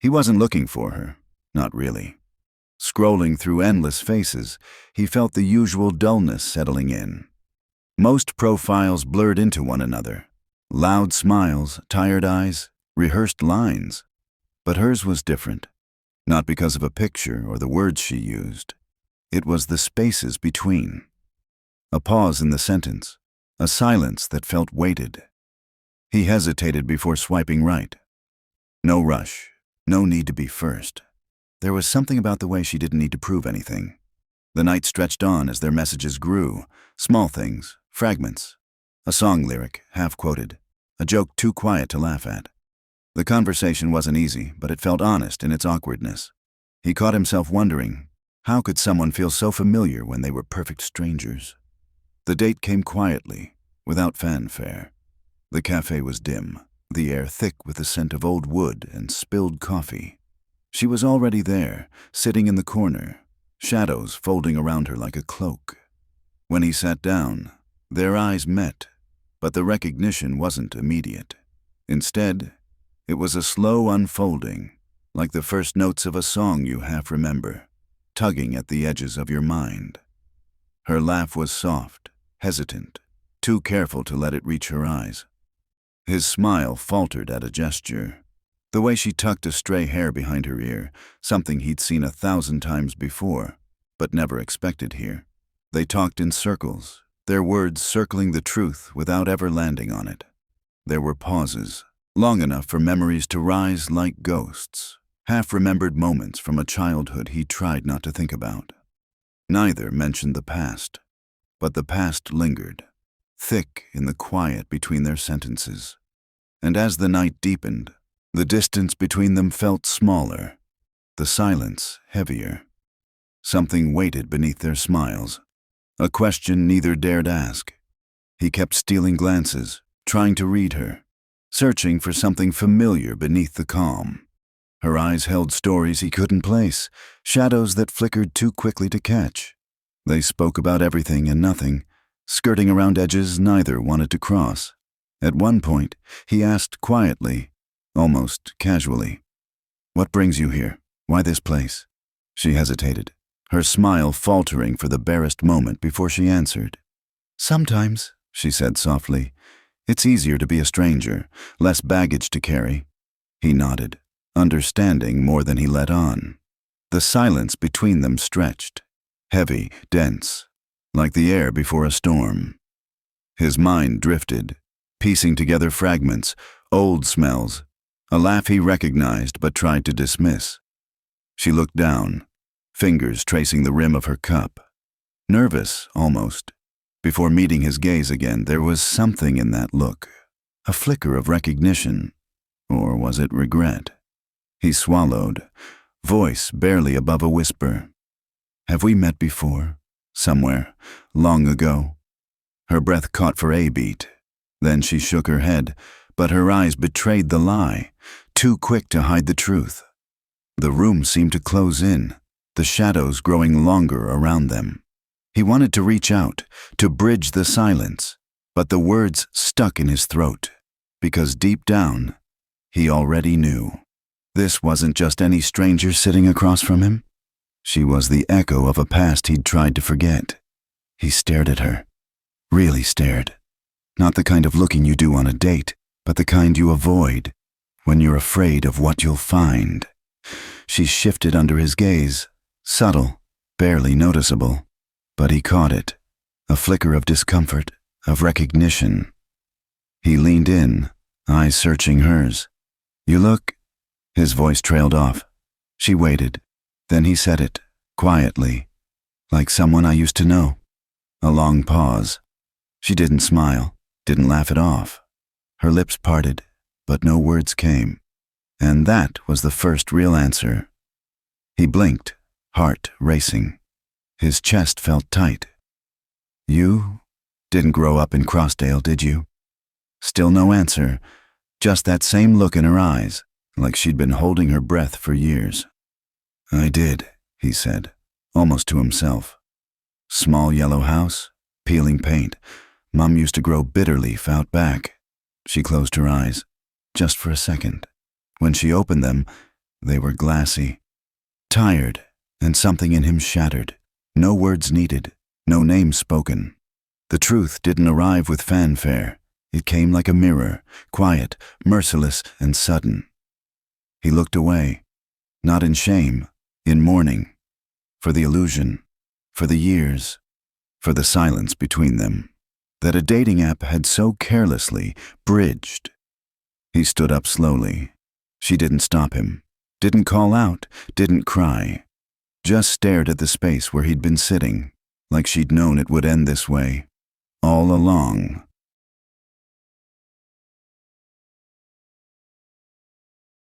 He wasn't looking for her, not really. Scrolling through endless faces, he felt the usual dullness settling in. Most profiles blurred into one another. Loud smiles, tired eyes, rehearsed lines. But hers was different. Not because of a picture or the words she used. It was the spaces between. A pause in the sentence, a silence that felt weighted. He hesitated before swiping right. No rush, no need to be first. There was something about the way she didn't need to prove anything. The night stretched on as their messages grew, small things, fragments. A song lyric, half-quoted, a joke too quiet to laugh at. The conversation wasn't easy, but it felt honest in its awkwardness. He caught himself wondering, how could someone feel so familiar when they were perfect strangers? The date came quietly, without fanfare. The cafe was dim, the air thick with the scent of old wood and spilled coffee. She was already there, sitting in the corner, shadows folding around her like a cloak. When he sat down, their eyes met, but the recognition wasn't immediate. Instead, it was a slow unfolding, like the first notes of a song you half remember, tugging at the edges of your mind. Her laugh was soft, hesitant, too careful to let it reach her eyes. His smile faltered at a gesture. The way she tucked a stray hair behind her ear, something he'd seen 1,000 times before, but never expected here. They talked in circles, their words circling the truth without ever landing on it. There were pauses, long enough for memories to rise like ghosts, half-remembered moments from a childhood he tried not to think about. Neither mentioned the past, but the past lingered, thick in the quiet between their sentences. And as the night deepened, the distance between them felt smaller, the silence heavier. Something waited beneath their smiles, a question neither dared ask. He kept stealing glances, trying to read her, searching for something familiar beneath the calm. Her eyes held stories he couldn't place, shadows that flickered too quickly to catch. They spoke about everything and nothing, skirting around edges neither wanted to cross. At one point, he asked quietly, almost casually, "What brings you here? Why this place?" She hesitated, her smile faltering for the barest moment before she answered. "Sometimes," she said softly, "it's easier to be a stranger, less baggage to carry." He nodded, understanding more than he let on. The silence between them stretched, heavy, dense, like the air before a storm. His mind drifted, piecing together fragments, old smells, a laugh he recognized but tried to dismiss. She looked down, fingers tracing the rim of her cup. Nervous, almost. Before meeting his gaze again, there was something in that look, a flicker of recognition, or was it regret? He swallowed, voice barely above a whisper. "Have we met before? Somewhere, long ago?" Her breath caught for a beat. Then she shook her head, but her eyes betrayed the lie, too quick to hide the truth. The room seemed to close in, the shadows growing longer around them. He wanted to reach out, to bridge the silence, but the words stuck in his throat, because deep down, he already knew. This wasn't just any stranger sitting across from him. She was the echo of a past he'd tried to forget. He stared at her, really stared. Not the kind of looking you do on a date, but the kind you avoid when you're afraid of what you'll find. She shifted under his gaze, subtle, barely noticeable, but he caught it, a flicker of discomfort, of recognition. He leaned in, eyes searching hers. "You look..." His voice trailed off. She waited. Then he said it, quietly, "like someone I used to know." A long pause. She didn't smile, didn't laugh it off. Her lips parted, but no words came. And that was the first real answer. He blinked, heart racing. His chest felt tight. "You didn't grow up in Crossdale, did you?" Still no answer, just that same look in her eyes, like she'd been holding her breath for years. "I did," he said, almost to himself. "Small yellow house, peeling paint. Mom used to grow bitter leaf out back." She closed her eyes, just for a second. When she opened them, They were glassy. Tired, and something in him shattered. No words needed, no names spoken. The truth didn't arrive with fanfare. It came like a mirror, quiet, merciless, and sudden. He looked away, not in shame, in mourning, for the illusion, for the years, for the silence between them, that a dating app had so carelessly bridged. He stood up slowly. She didn't stop him, didn't call out, didn't cry, just stared at the space where he'd been sitting, like she'd known it would end this way, all along.